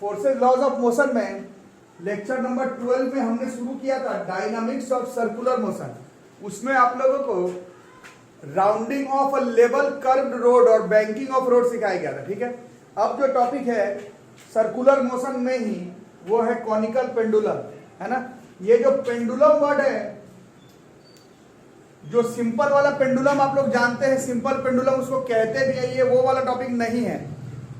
Forces laws of motion में lecture number 12 में हमने शुरू किया था डायनामिक्स ऑफ सर्कुलर मोशन। उसमें आप लोगों को rounding of a level curved road और बैंकिंग ऑफ रोड सिखाया गया था, ठीक है। अब जो टॉपिक है सर्कुलर मोशन में ही वो है कॉनिकल पेंडुलम, है ना। ये जो पेंडुलम वर्ड है, जो सिंपल वाला पेंडुलम आप लोग जानते हैं, सिंपल पेंडुलम उसको कहते भी है, ये वो वाला टॉपिक नहीं है।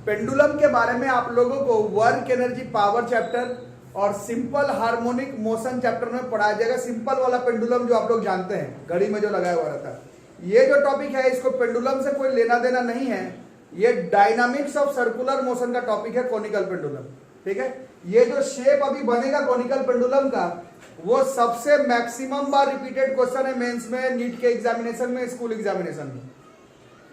पेंडुलम के बारे में आप लोगों को वर्क एनर्जी पावर चैप्टर और सिंपल हार्मोनिक मोशन चैप्टर में पढ़ाया जाएगा। सिंपल वाला पेंडुलम जो आप लोग जानते हैं घड़ी में जो लगाया हुआ रहता है, ये जो टॉपिक है इसको पेंडुलम से कोई लेना देना नहीं है। ये डायनामिक्स ऑफ सर्कुलर मोशन का टॉपिक है कॉनिकल पेंडुलम, ठीक है। ये जो शेप अभी बनेगा कॉनिकल पेंडुलम का, वो सबसे मैक्सिमम बार रिपीटेड क्वेश्चन है मेंस में, नीट के एग्जामिनेशन में, स्कूल एग्जामिनेशन में,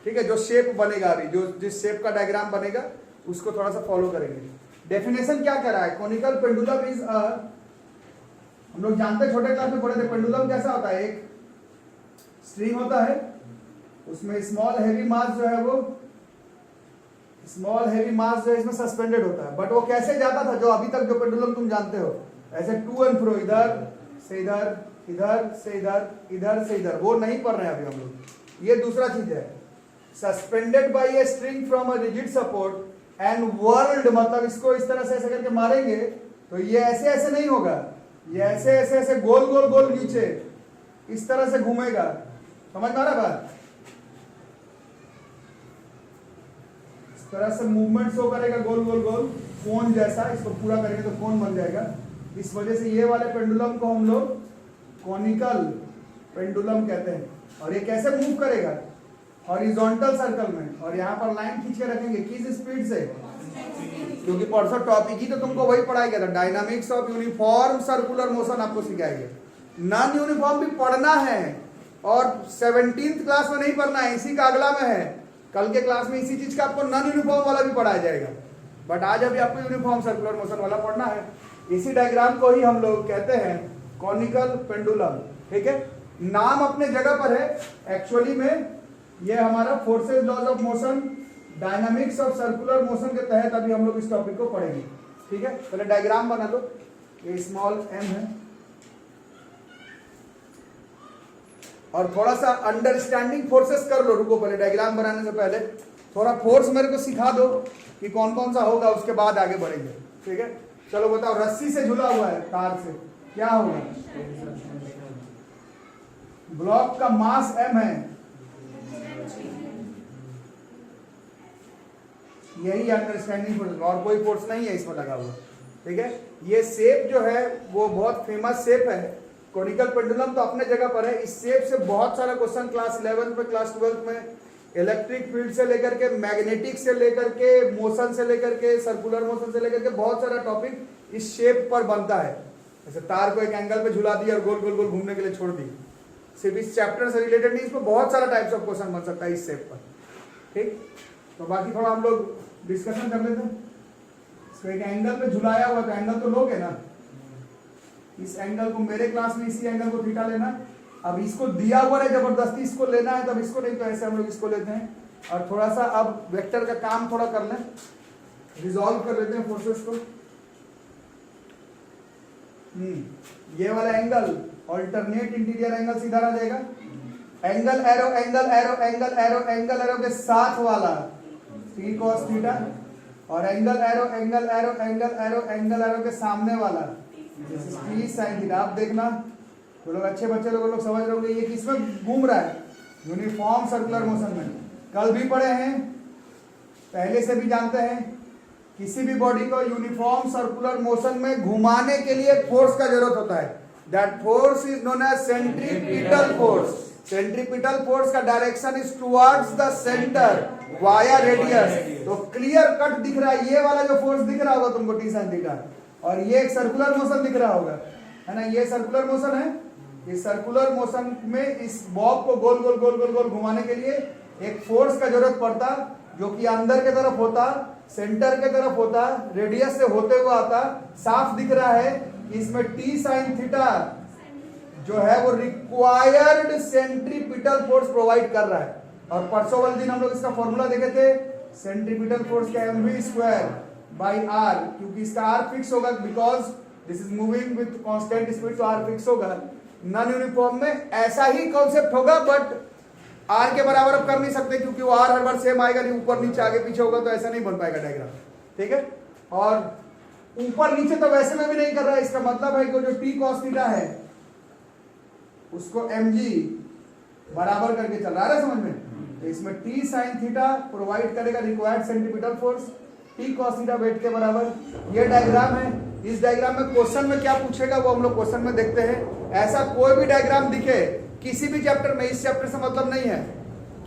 ठीक है। जो शेप बनेगा अभी, जो जिस शेप का डायग्राम बनेगा उसको थोड़ा सा फॉलो करेंगे। डेफिनेशन क्या कह रहा है, कॉनिकल पेंडुलम इज अ, हम लोग जानते हैं छोटे क्लास में पढ़े थे, पेंडुलम कैसा होता है, एक स्ट्रिंग होता है, उसमें स्मॉल हैवी मास जो है वो स्मॉल हैवी मास जो है इसमें सस्पेंडेड होता है। बट वो कैसे जाता था, जो अभी तक जो पेंडुलम तुम जानते हो, ऐसे टू एंड फ्रो, इधर से इधर, इधर से इधर, इधर से इधर, वो नहीं पढ़ रहे हैं अभी हम लोग। ये दूसरा चीज है, suspended bye a string from a rigid support and world, मतलब इसको इस तरह से ऐसे करके मारेंगे तो ये ऐसे ऐसे नहीं होगा, ये ऐसे ऐसे ऐसे गोल गोल गोल नीचे इस तरह से घूमेगा। समझ में आ रहा बात, इस तरह से मूवमेंट शो करेगा गोल गोल गोल, कोन जैसा। इसको पूरा करेंगे तो कोन बन जाएगा। इस वजह से ये वाले पेंडुलम को हम लोग कॉनिकल पेंडुलम कहते हैं। और ये कैसे मूव करेगा, हॉरिजॉन्टल सर्कल में, और यहाँ पर लाइन खींच के रखेंगे किस स्पीड से, क्योंकि परसों टॉपिक ही तो तुमको वही पढ़ाया गया था, dynamics of uniform circular motion आपको सिखाया गया। नॉन यूनिफॉर्म भी पढ़ना है और 17th क्लास में नहीं पढ़ना है, इसी का अगला में है। कल के क्लास में इसी चीज का आपको नॉन यूनिफॉर्म वाला भी पढ़ाया जाएगा, बट आज अभी आपको यूनिफॉर्म सर्कुलर मोशन वाला पढ़ना है। इसी डायग्राम को ही हम लोग कहते हैं कॉनिकल पेंडुलम, ठीक है। नाम अपने जगह पर है, एक्चुअली में ये हमारा forces laws of motion dynamics of circular motion के तहत अभी हम लोग इस टॉपिक को पढ़ेंगे, ठीक है। पहले डायग्राम बना लो, ये स्मॉल m है, और थोड़ा सा अंडरस्टैंडिंग फोर्सेस कर लो। रुको, पहले डायग्राम बनाने से पहले थोड़ा फोर्स मेरे को सिखा दो कि कौन कौन सा होगा, उसके बाद आगे बढ़ेंगे, ठीक है। चलो बताओ, रस्सी से झुला हुआ है तार से, क्या होगा, ब्लॉक का मास m है, यही अंडरस्टैंडिंग फोर्स, और कोई फोर्स नहीं है इसमें लगा हुआ, ठीक है। ये शेप जो है वो बहुत फेमस शेप है, कॉनिकल पेंडुलम तो अपने जगह पर है। इस शेप से बहुत सारा क्वेश्चन क्लास 11 में, क्लास 12 में, इलेक्ट्रिक फील्ड से लेकर के, मैग्नेटिक से लेकर के, मोशन से लेकर के, सर्कुलर मोशन से लेकर के बहुत सारा टॉपिक इस शेप पर बनता है। जैसे तार को एक एंगल पे झुला दिया और गोल गोल गोल घूमने के लिए छोड़ दी, सिर्फ इस चैप्टर से रिलेटेड नहीं, इसमें बहुत सारा टाइप्स ऑफ क्वेश्चन बन सकता है इस शेप पर, ठीक। तो बाकी थोड़ा हम लोग डिस्कशन कर लेते हैं। इसको एक एंगल पे झुलाया हुआ, तो एंगल तो लोगे ना, इस एंगल को, मेरे क्लास में इसी एंगल को थीटा लेना। अब इसको दिया हुआ है, जबरदस्ती इसको लेना है, तब इसको नहीं तो ऐसे हम लोग इसको लेते हैं। और थोड़ा सा अब वेक्टर का काम थोड़ा कर लें, रिजॉल्व कर लेते हैं फोर्सेस को। ये वाला एंगल ऑल्टरनेट इंटीरियर एंगल सीधा आ जाएगा, angle arrow angle arrow angle arrow angle arrow के साथ वाला t cos थीटा, और angle arrow angle arrow angle arrow angle arrow के सामने वाला t sin थीटा। आप देखना, तो लोग अच्छे बच्चे लोग समझ रहे होंगे ये किसमें घूम रहा है, यूनिफॉर्म सर्कुलर मोशन में। कल भी पढ़े हैं, पहले से भी जानते हैं, किसी भी बॉडी को यूनिफॉर्म सर्कुलर मोशन में घुमाने के लिए फोर्स का जरूरत होता है। That force is known as centripetal force. Centripetal force का direction is towards the centre via radius. तो क्लियर कट दिख रहा है, ये वाला जो फोर्स दिख रहा होगा तुमको टी साइन थीटा, और ये एक सर्कुलर मोशन दिख रहा होगा, है ना, ये सर्कुलर मोशन है। इस सर्कुलर मोशन में इस बॉब को गोल गोल गोल गोल गोल घुमाने के लिए एक फोर्स का जरूरत पड़ता, जो कि अंदर के तरफ होता, सेंटर के तरफ होता, रेडियस से होते हुए आता। साफ दिख रहा है कि इसमें टी साइन थीटा जो है वो रिक्वायर्ड सेंट्रीपिटल फोर्स प्रोवाइड कर रहा है। और परसों वाले दिन हम लोग इसका फॉर्मूला देखे थे, सेंट्रीपिटल फोर्स का mv स्क्वायर बाई आर, क्योंकि इसका आर फिक्स होगा because this is moving with constant speed, तो आर फिक्स होगा। नॉन यूनिफॉर्म में ऐसा ही कॉन्सेप्ट होगा, बट आर के बराबर अब कर नहीं सकते क्योंकि वो आर हर बार सेम आएगा नहीं, ऊपर नीचे आगे पीछे होगा तो ऐसा नहीं बन पाएगा डायग्राम, ठीक है। और ऊपर नीचे तो वैसे में भी नहीं कर रहा है, इसका मतलब है कि जो टी कॉस थीटा है उसको mg बराबर करके चल रहा है समझ में। तो इसमें टी साइन थीटा प्रोवाइड करेगा required centripetal force T cos theta weight के बराबर। ये डायग्राम है। इस डायग्राम में क्वेश्चन में क्या पूछेगा वो हम लोग क्वेश्चन में देखते हैं। ऐसा कोई भी डायग्राम दिखे किसी भी चैप्टर में, इस चैप्टर से मतलब नहीं है,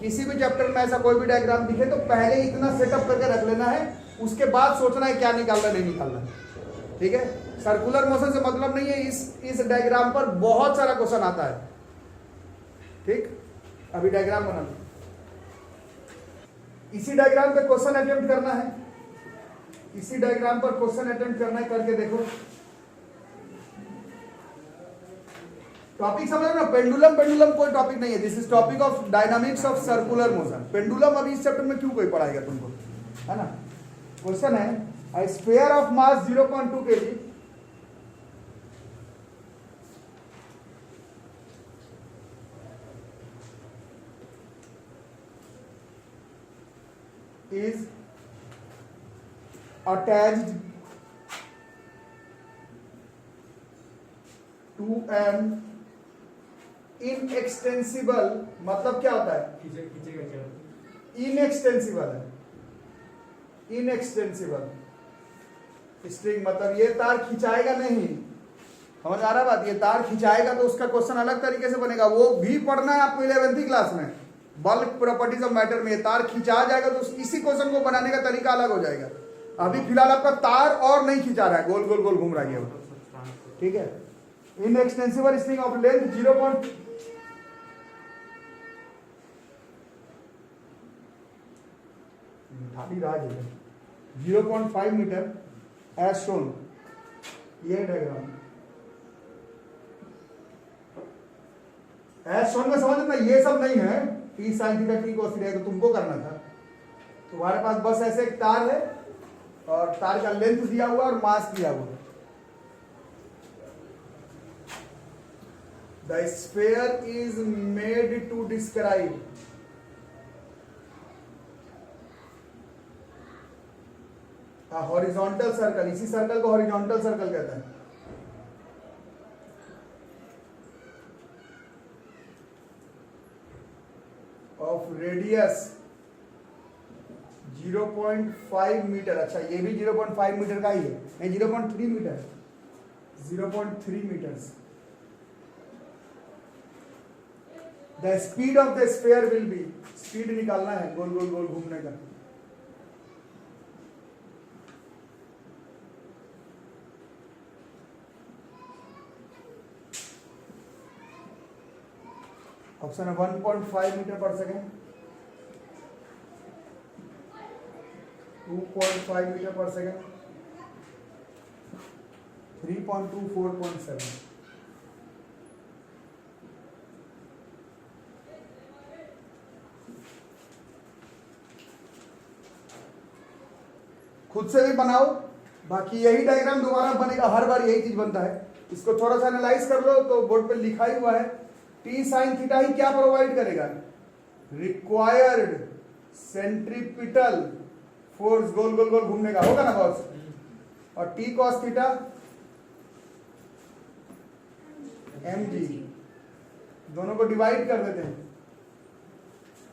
किसी भी चैप्टर में ऐसा कोई भी डायग्राम दिखे तो पहले इतना सेटअप करके रख लेना है, उसके बाद सोचना है क्या निकालना नहीं निकालना, ठीक है। सर्कुलर मोशन से मतलब नहीं है, इस डायग्राम पर बहुत सारा क्वेश्चन आता है, ठीक। अभी डायग्राम बना लो, इसी डायग्राम पे क्वेश्चन अटेम्प्ट करना है, इसी डायग्राम पर क्वेश्चन अटेम्प्ट करना है, करके देखो। टॉपिक समझ ना, पेंडुलम पेंडुलम कोई टॉपिक नहीं है, this is topic of dynamics of circular motion. Pendulum अभी इस चैप्टर में क्यों कोई पढ़ाएगा तुमको, है ना। क्वेश्चन है a sphere of mass 0.2 kg is attached to an inextensible, मतलब क्या होता है, इनएक्सटेंसिबल है, इनएक्सटेंसिबल स्ट्रिंग, मतलब ये तार खिंचाएगा नहीं, समझ आ रहा बात। ये तार खिंचाएगा तो उसका क्वेश्चन अलग तरीके से बनेगा, वो भी पढ़ना है आपको 11वीं क्लास में, बल्क प्रॉपर्टीज ऑफ मैटर में। तार खिंचा जाएगा तो इसी क्वेश्चन को बनाने का तरीका अलग हो जाएगा। अभी फिलहाल आपका तार और नहीं खिंचा रहा है, गोल गोल गोल घूम रहा है, ठीक है। Inextensible string of length 0.5 metre as shown. ये डायग्राम एज शोन में समझ ना, ये सब नहीं है, T sine theta T cos theta, तो तुमको करना था। तुम्हारे पास बस ऐसे एक तार है और तार का लेंथ दिया हुआ और मास दिया हुआ। The sphere is made to describe horizontal circle, इसी सर्कल को हॉरिजॉन्टल सर्कल कहते हैं। Of radius 0.5 metre. अच्छा, ये भी 0.5 मीटर का ही है, नहीं 0.3 metre, 0.3 metres. The speed of the sphere will be, speed निकालना है गोल गोल गोल घूमने का। ऑप्शन है 1.5 metre per second, 2.5 metre per second, 3.2, 4.7। खुद से भी बनाओ, बाकी यही डायग्राम दोबारा बनेगा, हर बार यही चीज बनता है। इसको थोड़ा सा एनालाइज कर लो तो बोर्ड पे लिखा ही हुआ है, टी साइन थीटा ही क्या प्रोवाइड करेगा, रिक्वायर्ड सेंट्रीपिटल फोर्स, गोल गोल गोल घूमने का होगा ना बॉस। और टी कॉस थीटा mg, दोनों को डिवाइड कर देते हैं।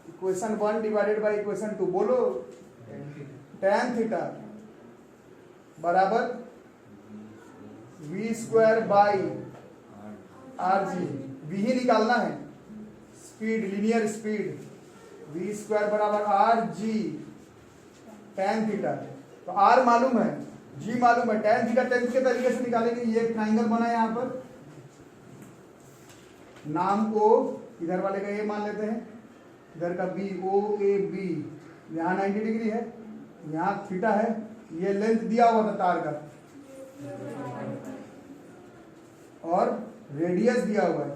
इक्वेशन 1 डिवाइडेड बाय इक्वेशन 2, बोलो tan थीटा बराबर v square by rg, v ही निकालना है, speed linear speed, v square बराबर rg tan थीटा। तो r मालूम है, g मालूम है, tan थीटा टेंथ के तरीके से निकालेंगे। ये ट्राइंगल बना है, यहाँ पर नाम को इधर वाले का a मान लेते हैं, इधर का b, o a b, यहाँ 90 डिग्री है, यहाँ थीटा है, ये लेंथ दिया हुआ था तार का और रेडियस दिया हुआ है।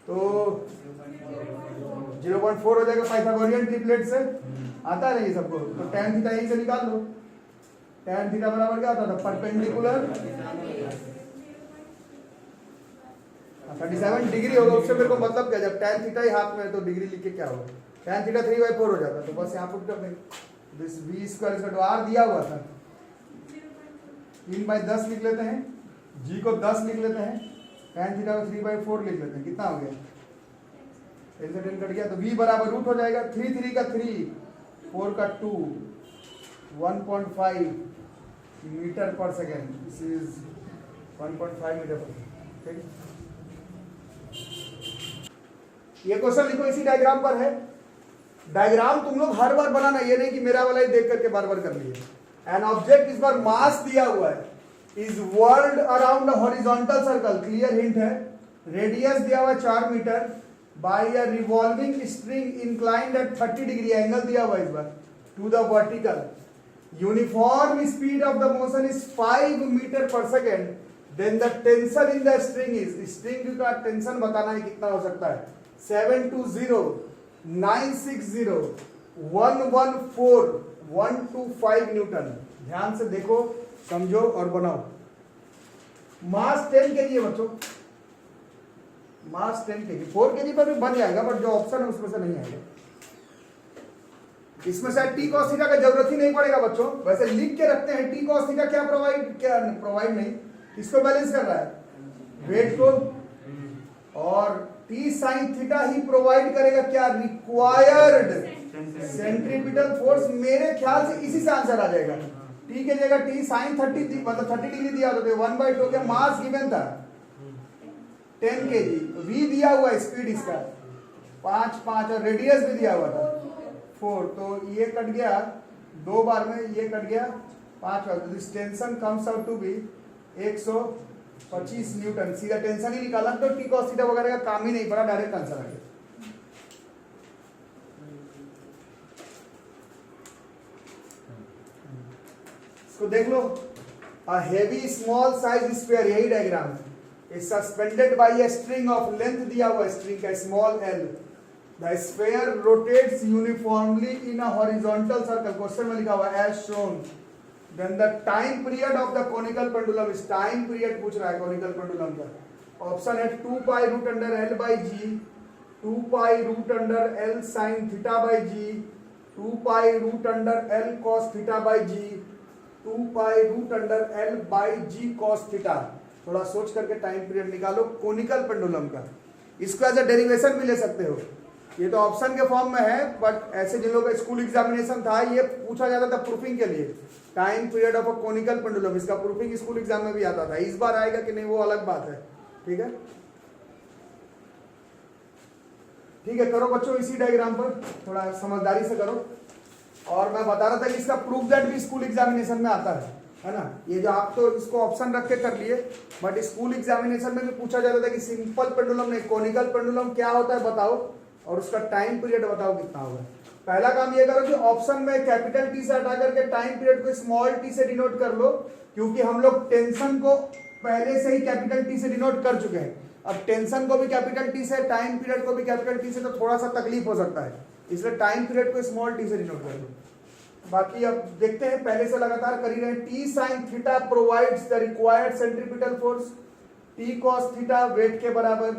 तो 0.4 हो जाएगा पाइथागोरियन ट्रिपलेट से। आता है नहीं सबको, तो tan थीटा यहीं से निकाल लो। tan थीटा बराबर क्या होता था, परपेंडिकुलर 37 डिग्री होगा। उससे मेरे को मतलब क्या, जब tan थीटा ही हाथ में है तो डिग्री लिख के क्या होगा, tan थीटा 3/4 हो जाता। तो बस यहाँ पुट कर देंगे दिस v स्क्वायर इसका तो r दिया हुआ था 3/10 लिख लेते हैं, g को 10 लिख लेते हैं, tan थीटा को 3/4 लिख लेते हैं। कितना हो गया, 10 से 10 कट गया तो v बराबर रूट हो जाएगा 3 3 का 3 4 का 2 1.5 metre per second. This is 1.5 metre per second. ठीक है, ये क्वेश्चन लिखो, इसी डायग्राम पर है। डायग्राम तुम लोग हर बार बनाना, ये नहीं कि मेरा वाला ही देख करके बार बार कर लिए। एन ऑब्जेक्ट, इस बार मास दिया हुआ है, is whirled around a horizontal circle, clear hint है। रेडियस दिया हुआ है 4 metre, by a revolving string inclined at 30 degree, angle दिया हुआ है इस बार to the vertical. Uniform speed of the motion is 5 metre per second, then the tension in the string is, string का टेंशन बताना है कितना हो सकता है, 720 960 114 125 न्यूटन। ध्यान से देखो, समझो और बनाओ। मास 10 केजी है बच्चों, मास 10 केजी, 4 केजी पर भी बन जाएगा, बट जो ऑप्शन है उसमें से नहीं आएगा। इसमें शायद टी कॉस थीटा का जरूरत ही नहीं पड़ेगा बच्चों, वैसे लिख के रखते हैं। टी कॉस थीटा क्या प्रोवाइड नहीं, इसको बैलेंस कर रहा है, वेट को, और टी साइन थीटा ही प्रोवाइड करेगा क्या, रिक्वायर्ड सेंट्रीपिटल फोर्स। मेरे ख्याल से इसी से आंसर आ जाएगा। टी के जगह टी साइन 30 मतलब 30 डिग्री दिया तो 1/2 के मास गिवन था 10 केजी, वी दिया हुआ स्पीड इसका 5 और रेडियस भी दिया हुआ था 4, तो ये कट गया 2 बार में, ये कट गया 5 बार। This tension comes out to be 125 newton. सीधा टेंशन ही निकाला तो टी कॉस थीटा वगैरह का काम ही नहीं पड़ा, डायरेक्ट आंसर आ गया। इसको देख लो, a heavy small size sphere, यही डायग्राम है, is suspended by a string of length दिया हुआ स्ट्रिंग का small l, the sphere rotates uniformly in a horizontal circle, question में लिखा हुआ as shown, then the time period of the conical pendulum is, time period पूछ रहा है conical pendulum का, ऑप्शन है 2 pi root under l by g, 2 pi root under l sin theta by g, 2 pi root under l cos theta by g, 2 pi root under l by g cos theta। थोड़ा सोच करके time period निकालो conical pendulum का। इसको as a derivation भी ले सकते हो, ये तो ऑप्शन के फॉर्म में है, बट ऐसे जिन लोगों का स्कूल एग्जामिनेशन था ये पूछा जाता था प्रूफिंग के लिए, time period of a conical pendulum, इसका प्रूफिंग स्कूल एग्जाम में भी आता था। इस बार आएगा कि नहीं वो अलग बात है। ठीक है, ठीक है, करो बच्चों इसी डायग्राम पर, थोड़ा समझदारी से करो। और मैं बता रहा था कि इसका प्रूफ दैट भी स्कूल एग्जामिनेशन में आता है ना। ये जो आप तो इसको ऑप्शन रख के कर लिए, बट स्कूल एग्जामिनेशन में भी पूछा जाता था कि सिंपल पेंडुलम नहीं कोनिकल पेंडुलम क्या होता है बताओ, और उसका टाइम पीरियड बताओ कितना होगा। पहला काम ये करो कि ऑप्शन में कैपिटल टी से हटा करके टाइम पीरियड को स्मॉल टी से डिनोट कर लो, क्योंकि हम लोग टेंशन को पहले से ही कैपिटल टी से डिनोट कर चुके हैं। अब टेंशन को भी कैपिटल टी से, टाइम पीरियड को भी कैपिटल टी से, तो थोड़ा सा तकलीफ हो सकता है, इसलिए टाइम पीरियड को स्मॉल टी से डिनोट कर लो। बाकी अब देखते हैं, पहले से लगातार कर ही रहे हैं। T sine theta provides the required centripetal force, T cos theta weight के बराबर,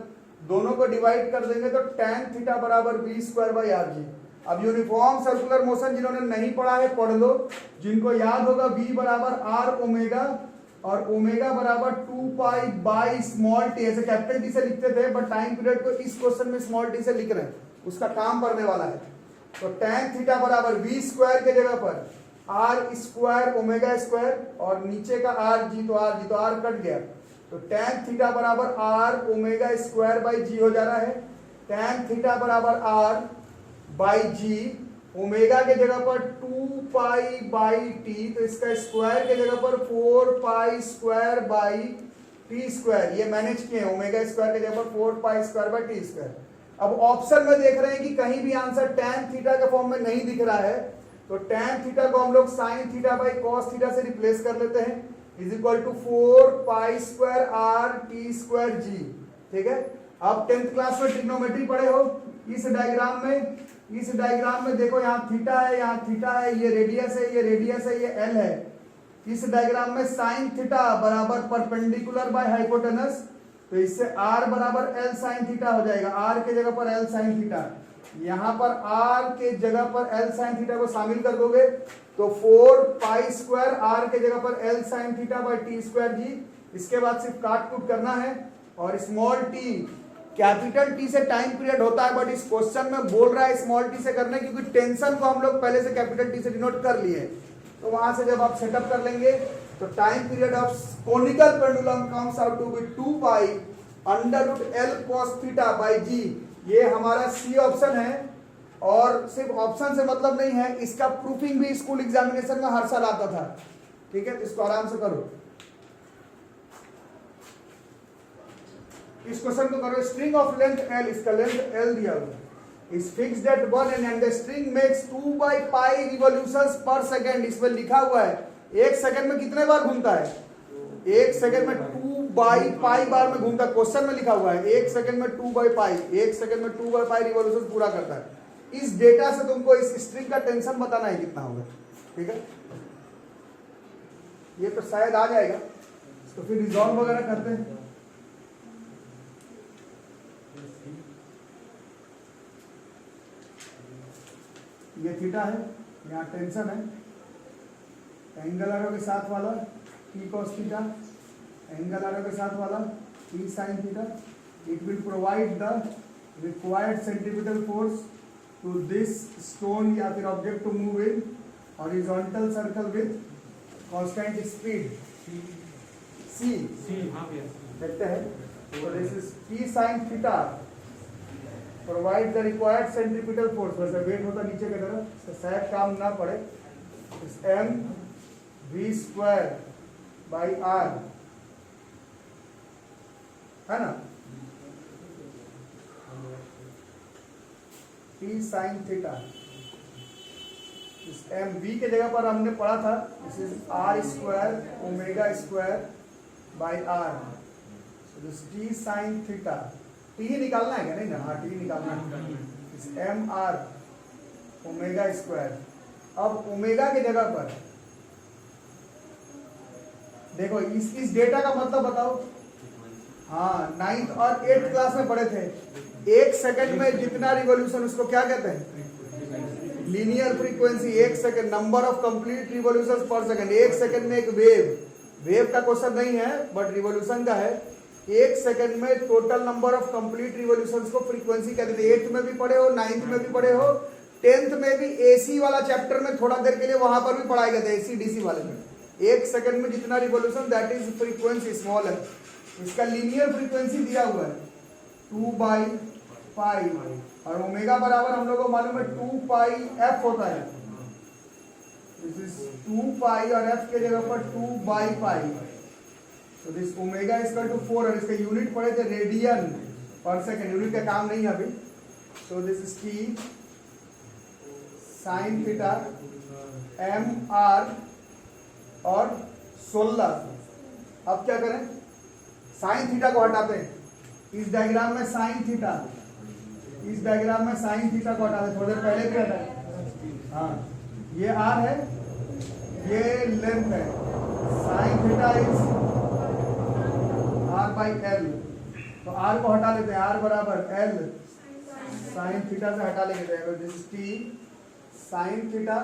दोनों को डिवाइड कर देंगे तो tan थीटा बराबर v square by R G. अब यूनिफॉर्म सर्कुलर मोशन जिन्होंने नहीं पढ़ा है पढ़ लो, जिनको याद होगा v बराबर r ओमेगा और ओमेगा बराबर 2 पाई बाई स्मॉल टी, ऐसे कैपिटल टी से लिखते थे, बट टाइम पीरियड को इस क्वेश्चन में स्मॉल टी से लिख रहे हैं, उसका काम पढ़ने वाला है। तो tan थीटा बराबर v स्क्वायर के जगह पर r स्क्वायर ओमेगा स्क्वायर, और नीचे का r जी तो r कट गया, तो tan थीटा बराबर r ओमेगा स्क्वायर बाई जी हो जा रहा है। tan थीटा बराबर r बाई जी, ओमेगा के जगह पर 2 पाई बाई टी, तो इसका स्क्वायर के जगह पर 4 pi square by T square, ये मैनेज किए हैं, ओमेगा स्क्वायर के जगह पर 4 pi square by T square. अब ऑप्शन में देख रहे हैं कि कहीं भी आंसर tan थीटा के फॉर्म में नहीं दिख रहा है, तो tan थीटा को हम लोग sin theta by cos theta से रिप्लेस कर लेते हैं, is equal to 4 pi square r T square G. ठीक है, अब 10th क्लास में ट्रिग्नोमेट्री पढ़े हो। इस डायग्राम में देखो, यहाँ थीटा है, यहाँ थीटा है, ये रेडियस है, ये रेडियस है, ये एल है। इस डायग्राम में साइन थीटा बराबर परपेंडिकुलर बाय हाइपोटेनस, तो इससे r बराबर एल साइन थीटा हो जाएगा। r के जगह पर एल साइन थीटा, यहाँ पर r के जगह पर एल साइन थीटा को शामिल कर दोगे तो 4 पाई स्क्वायर r के जगह पर L sine theta by T square G. इसके बाद सिर्फ काट कूट करना है। और स्मॉल टी कैपिटल टी से टाइम पीरियड होता है, बट इस क्वेश्चन में बोल रहा है स्मॉल टी से करने, क्योंकि टेंशन को हम लोग पहले से कैपिटल टी से डिनोट कर लिए। तो वहां से जब आप सेटअप कर लेंगे तो time period of conical pendulum comes out to be 2 pi under root L cos theta by G. ये हमारा सी ऑप्शन है। और सिर्फ ऑप्शन से मतलब नहीं है, इसका प्रूफिंग भी स्कूल एग्जामिनेशन में हर साल आता था। ठीक है, तो इसको आराम से करो। इस क्वेश्चन को करो। स्ट्रिंग ऑफ लेंथ एल, इसका लेंथ एल दिया हुआ is fixed at 1 and the string makes 2 by pi revolutions per second। इसमें लिखा हुआ है एक सेकंड में कितने बार घूमता है, एक सेकंड में 2 बाई पाई बार में घूमता है। क्वेश्चन में लिखा हुआ है एक सेकंड में 2 बाई पाई, एक सेकंड में 2 बाई पाई रिवॉल्यूशन पूरा करता है। इस डेटा से तुमको इस स्ट्रिंग का टेंशन बताना है कितना होगा। ठीक है, ये तो शायद आ जाएगा, तो फिर रिजॉल्व वगैरह करते हैं। ये थीटा है, यहाँ टेंशन है, एंगल एरो के साथ वाला T cos theta, angle arrow के साथ वाला T sine theta. It will provide the required centripetal force to this stone या फिर object to move in horizontal circle with constant speed see. देखते हैं, तो this is T sine theta provide the required centripetal force. वैसे weight होता नीचे की तरफ, तो शायद काम ना पड़े। M V square by R है ना, टी साइन थीटा। इस एम वी के जगह पर हमने पढ़ा था, this is R square omega square by R. This T sine theta, T ही निकालना है क्या, नहीं ना, हाँ टी निकालना है। M R omega square. अब ओमेगा की जगह पर देखो, इस डेटा का मतलब बताओ। हाँ, 9th और 8th क्लास में पढ़े थे, एक सेकंड में जितना रिवॉल्यूशन उसको क्या कहते हैं, लीनियर फ्रीक्वेंसी। एक second, number of complete revolutions पर सेकंड। एक सेकंड में एक वेव का क्वेश्चन नहीं है बट रिवॉल्यूशन का है। एक सेकंड में total number of complete revolutions को फ्रीक्वेंसी कहते थे। 8th में भी पढ़े हो, 9th में भी पढ़े हो, 10th में भी एसी वाला चैप्टर में थोड़ा देर के लिए वहां पर भी पढ़ाया गया था, एसी डीसी वाले में। एक सेकंड में जितना revolution, that is frequency, small है। इसका लीनियर फ्रीक्वेंसी दिया हुआ है 2 बाई पाई, और ओमेगा बराबर हम लोगों को मालूम है 2 पाई एफ होता है। दिस इज 2 पाई और एफ के जगह पर 2 बाई पाई। तो this omega is equal to 4, और इसका यूनिट पढ़े थे रेडियन पर सेकंड। यूनिट का काम नहीं है अभी। So this is T sine theta M R और 16। अब क्या करें, साइन थीटा को हटाते हैं। इस डायग्राम में साइन थीटा, इस डायग्राम में साइन थीटा को हटाते हैं। थोड़ी देर पहले भी हटाए। हाँ, ये आर है, ये लेंथ है। Sine theta is R by L. तो आर को हटा लेते हैं, आर बराबर एल साइन थीटा से हटा लेंगे। This is T sine theta,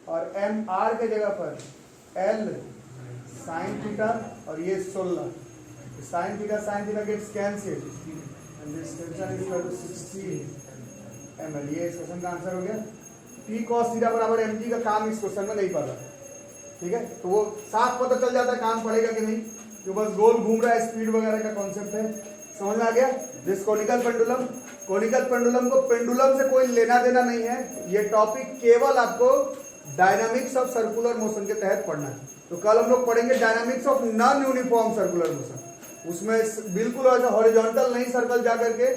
और एम आर के जगह पर एल साइन थीटा, और ये 16। Sine theta gets cancel and this tension is equal to 16 ml। ये इस क्वेश्चन का आंसर हो गया। टी कॉस थीटा बराबर एम जी का काम इस क्वेश्चन में नहीं पड़ा। ठीक है, तो वो साफ पता चल जाता है काम पड़ेगा कि नहीं, जो बस गोल घूम रहा है, स्पीड वगैरह का कॉन्सेप्ट है। समझ में आ गया। This conical pendulum, conical pendulum को पेंडुलम से कोई लेना देना नहीं है। ये टॉपिक केवल आपको डायनामिक्स ऑफ सर्कुलर मोशन के तहत पढ़ना है। तो कल हम लोग पढ़ेंगे dynamics of non uniform circular motion. उसमें बिल्कुल ऐसा हॉरिजॉन्टल नहीं सर्कल जा करके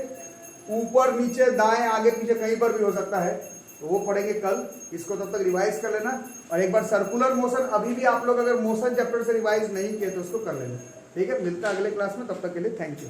ऊपर नीचे दाएं आगे पीछे कहीं पर भी हो सकता है, तो वो पढ़ेंगे कल। इसको तब तक रिवाइज कर लेना। और एक बार सर्कुलर मोशन अभी भी आप लोग अगर मोशन चैप्टर से रिवाइज नहीं किए तो उसको कर लेना। ठीक है, मिलता है अगले क्लास में, तब तक के लिए थैंक यू।